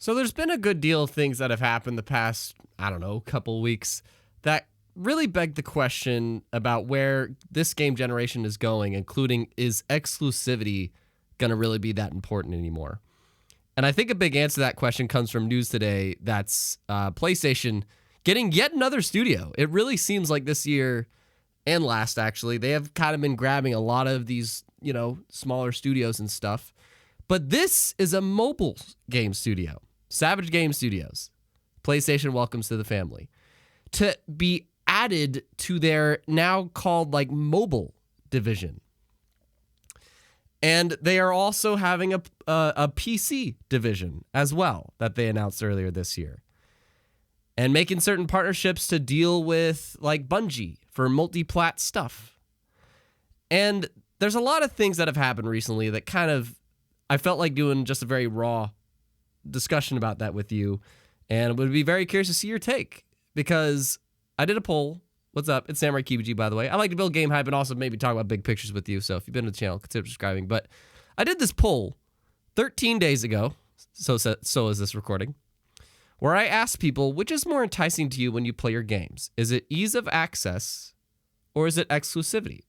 So there's been a good deal of things that have happened the past, couple weeks that really beg the question about where this game generation is going, including is exclusivity going to really be that important anymore? And I think a big answer to that question comes from news today that's PlayStation getting yet another studio. It really seems like this year and last, actually, they have kind of been grabbing a lot of these, smaller studios and stuff. But this is a mobile game studio. Savage Game Studios. PlayStation welcomes to the family. To be added to their now called mobile division. And they are also having a PC division as well that they announced earlier this year. And making certain partnerships to deal with Bungie for multi-plat stuff. And there's a lot of things that have happened recently that I felt like doing just a very raw discussion about that with you, and would be very curious to see your take, because I did a poll. What's up? It's Samurai Kibiji, by the way. I like to build game hype and also maybe talk about big pictures with you, so if you've been to the channel, consider subscribing. But I did this poll 13 days ago, so is this recording, where I asked people, which is more enticing to you when you play your games? Is it ease of access or is it exclusivity?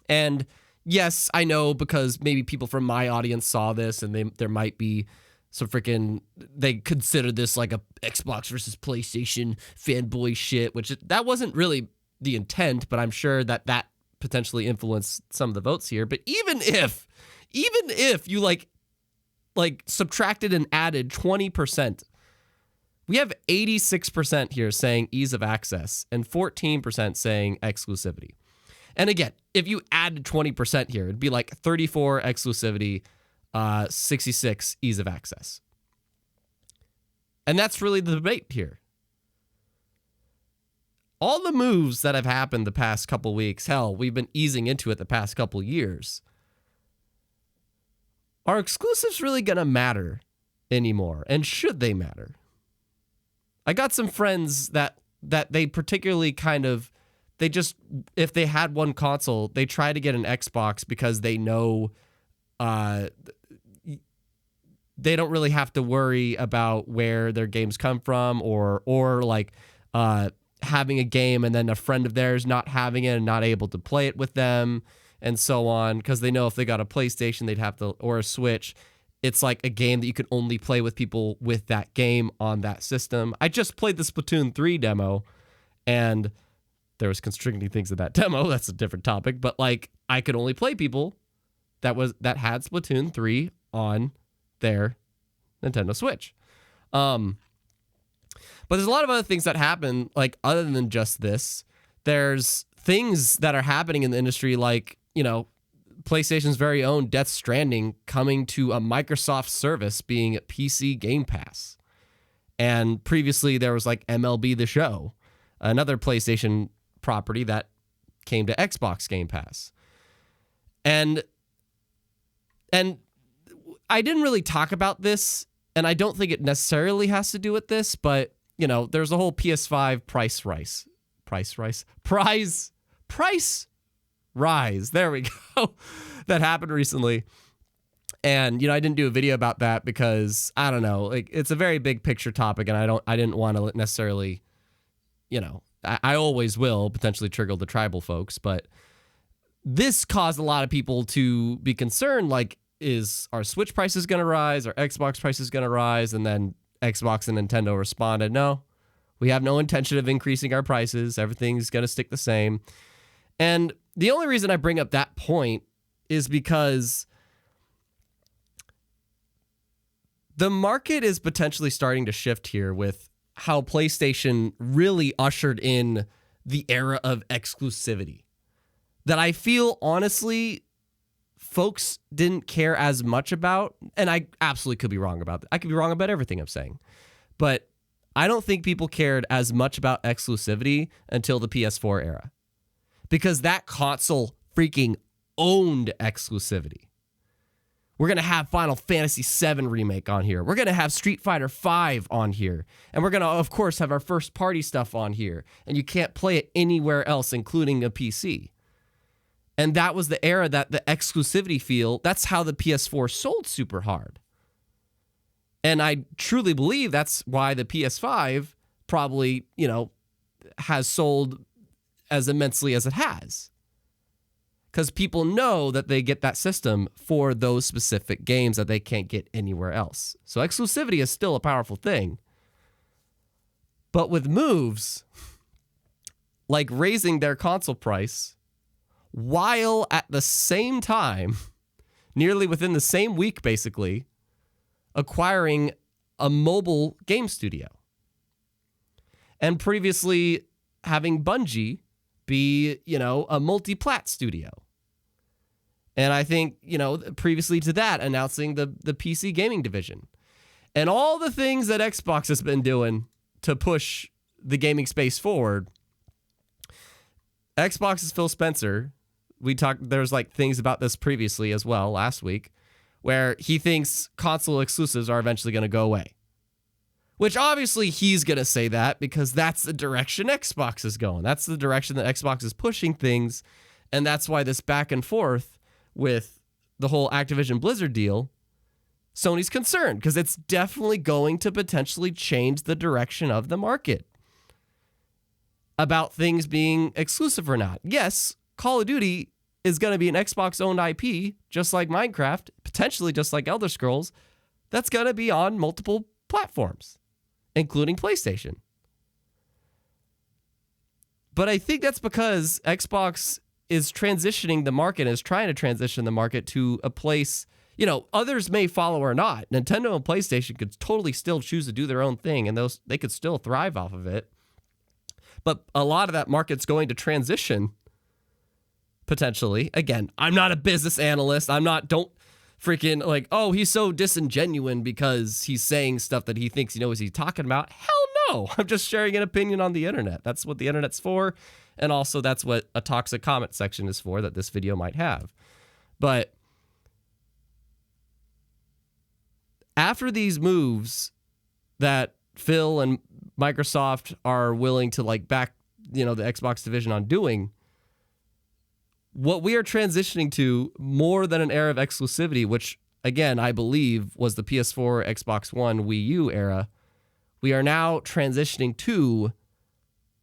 And yes, I know, because maybe people from my audience saw this and there might be some they consider this like a Xbox versus PlayStation fanboy shit, which that wasn't really the intent, but I'm sure that potentially influenced some of the votes here. But even if you subtracted and added 20%, we have 86% here saying ease of access and 14% saying exclusivity. And again, if you added 20% here, it'd be 34 exclusivity, 66 ease of access. And that's really the debate here. All the moves that have happened the past couple weeks, hell, we've been easing into it the past couple years. Are exclusives really going to matter anymore? And should they matter? I got some friends that they particularly if they had one console, they try to get an Xbox because they know they don't really have to worry about where their games come from, or having a game and then a friend of theirs not having it and not able to play it with them and so on, because they know if they got a PlayStation, they'd have to, or a Switch, it's like a game that you can only play with people with that game on that system. I just played the Splatoon 3 demo, and there was constricting things in that demo. That's a different topic, but I could only play people that had Splatoon 3 on their Nintendo Switch. But there's a lot of other things that happen, other than just this. There's things that are happening in the industry, PlayStation's very own Death Stranding coming to a Microsoft service, being PC Game Pass. And previously there was MLB The Show, another PlayStation property that came to Xbox Game Pass. And I didn't really talk about this, and I don't think it necessarily has to do with this, but there's a whole PS5 price rise. There we go. That happened recently. And I didn't do a video about that because I don't know, it's a very big picture topic, and I didn't want to necessarily, I always will potentially trigger the tribal folks, but this caused a lot of people to be concerned, is our Switch prices going to rise? Our Xbox prices going to rise? And then Xbox and Nintendo responded, no, we have no intention of increasing our prices. Everything's going to stick the same. And the only reason I bring up that point is because the market is potentially starting to shift here with how PlayStation really ushered in the era of exclusivity. That I feel, honestly, folks didn't care as much about, and I absolutely could be wrong about that. I could be wrong about everything I'm saying. But I don't think people cared as much about exclusivity until the PS4 era. Because that console freaking owned exclusivity. We're going to have Final Fantasy VII Remake on here. We're going to have Street Fighter V on here. And we're going to, of course, have our first party stuff on here. And you can't play it anywhere else, including a PC. And that was the era that the exclusivity feel, that's how the PS4 sold super hard. And I truly believe that's why the PS5 probably, has sold as immensely as it has. Because people know that they get that system for those specific games that they can't get anywhere else. So exclusivity is still a powerful thing. But with moves, like raising their console price, while at the same time, nearly within the same week basically, acquiring a mobile game studio. And previously having Bungie be, a multi-plat studio. And I think, previously to that, announcing the PC gaming division. And all the things that Xbox has been doing to push the gaming space forward. Xbox's Phil Spencer, there's like things about this previously as well last week, where he thinks console exclusives are eventually going to go away. Which obviously he's going to say that because that's the direction Xbox is going. That's the direction that Xbox is pushing things. And that's why this back and forth with the whole Activision Blizzard deal, Sony's concerned because it's definitely going to potentially change the direction of the market about things being exclusive or not. Yes, Call of Duty is going to be an Xbox-owned IP, just like Minecraft, potentially just like Elder Scrolls, that's going to be on multiple platforms, including PlayStation. But I think that's because Xbox is transitioning the market, is trying to transition the market to a place, others may follow or not. Nintendo and PlayStation could totally still choose to do their own thing, and they could still thrive off of it. But a lot of that market's going to transition, potentially. Again, I'm not a business analyst. Don't freaking like, oh, he's so disingenuous because he's saying stuff that he thinks he knows he's talking about. Hell no. I'm just sharing an opinion on the internet. That's what the internet's for. And also that's what a toxic comment section is for that this video might have. But after these moves that Phil and Microsoft are willing to back, the Xbox division on doing, what we are transitioning to more than an era of exclusivity, which again, I believe was the PS4, Xbox One, Wii U era, we are now transitioning to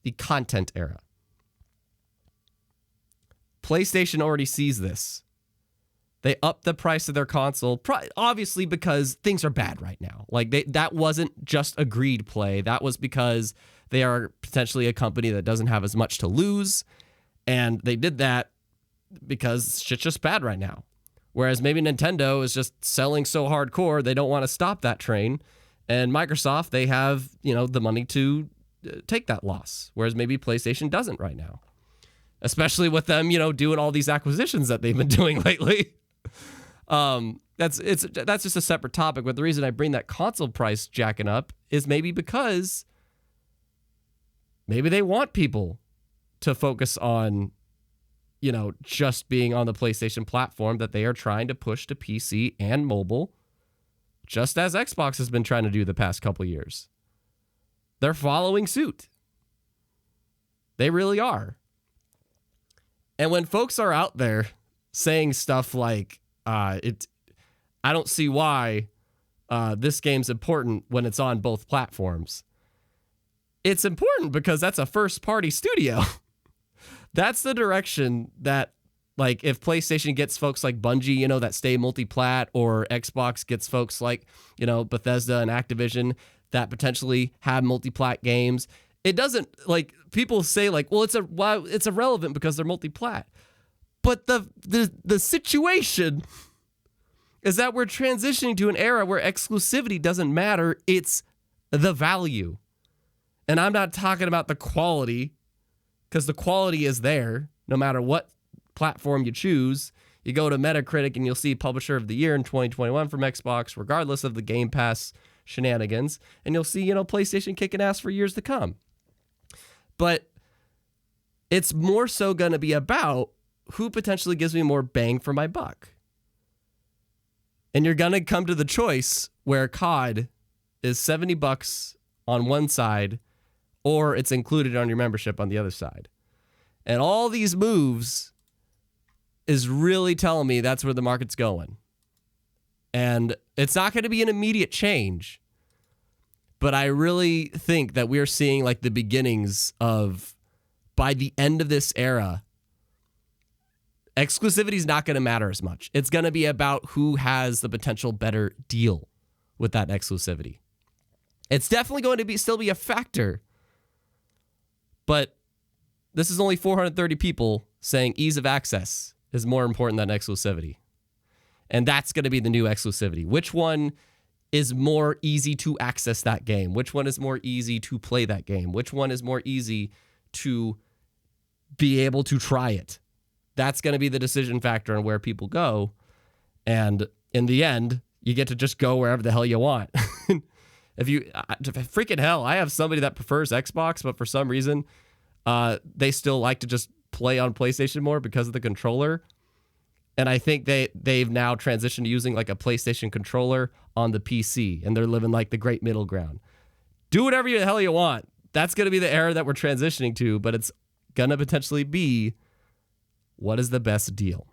the content era. PlayStation already sees this. They upped the price of their console, obviously because things are bad right now. That wasn't just a greed play. That was because they are potentially a company that doesn't have as much to lose. And they did that because shit's just bad right now. Whereas maybe Nintendo is just selling so hardcore, they don't want to stop that train. And Microsoft, they have, the money to take that loss. Whereas maybe PlayStation doesn't right now. Especially with them, doing all these acquisitions that they've been doing lately. That's just a separate topic. But the reason I bring that console price jacking up is maybe because maybe they want people to focus on, just being on the PlayStation platform that they are trying to push to PC and mobile, just as Xbox has been trying to do the past couple years. They're following suit. They really are. And when folks are out there saying stuff like, I don't see why this game's important when it's on both platforms. It's important because that's a first-party studio. That's the direction that, if PlayStation gets folks like Bungie, that stay multi-plat, or Xbox gets folks like, Bethesda and Activision that potentially have multi-plat games. It doesn't, people say well, it's irrelevant because they're multi-plat. But the situation is that we're transitioning to an era where exclusivity doesn't matter. It's the value. And I'm not talking about the quality, because the quality is there no matter what platform you choose. You go to Metacritic and you'll see Publisher of the Year in 2021 from Xbox, regardless of the Game Pass shenanigans. And you'll see, PlayStation kicking ass for years to come. But it's more so going to be about who potentially gives me more bang for my buck. And you're going to come to the choice where COD is $70 on one side, or it's included on your membership on the other side. And all these moves is really telling me that's where the market's going. And It's not going to be an immediate change, but I really think that we're seeing like the beginnings of, by the end of this era, exclusivity is not going to matter as much. It's going to be about who has the potential better deal with that exclusivity. It's definitely going to still be a factor, but this is only 430 people saying ease of access is more important than exclusivity. And that's going to be the new exclusivity. Which one is more easy to access that game? Which one is more easy to play that game? Which one is more easy to be able to try it? That's going to be the decision factor on where people go. And in the end, you get to just go wherever the hell you want. If you freaking hell, I have somebody that prefers Xbox, but for some reason, they still like to just play on PlayStation more because of the controller. And I think they've now transitioned to using like a PlayStation controller on the PC, and they're living like the great middle ground. Do whatever the hell you want. That's going to be the era that we're transitioning to, but it's going to potentially be, what is the best deal?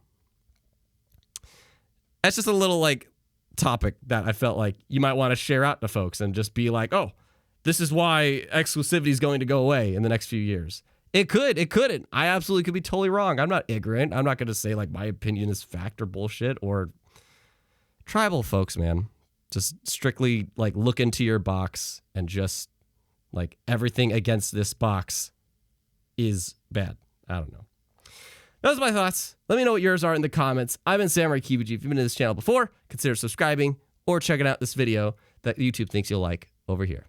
That's just a little like topic that I felt like you might want to share out to folks and just be like, oh, this is why exclusivity is going to go away in the next few years. It could, it couldn't. I absolutely could be totally wrong. I'm not ignorant. I'm not going to say like my opinion is fact or bullshit. Or tribal folks, man. Just strictly like look into your box and just like everything against this box is bad. I don't know. Those are my thoughts. Let me know what yours are in the comments. I've been Samurai Kibiji. If you've been to this channel before, consider subscribing or checking out this video that YouTube thinks you'll like over here.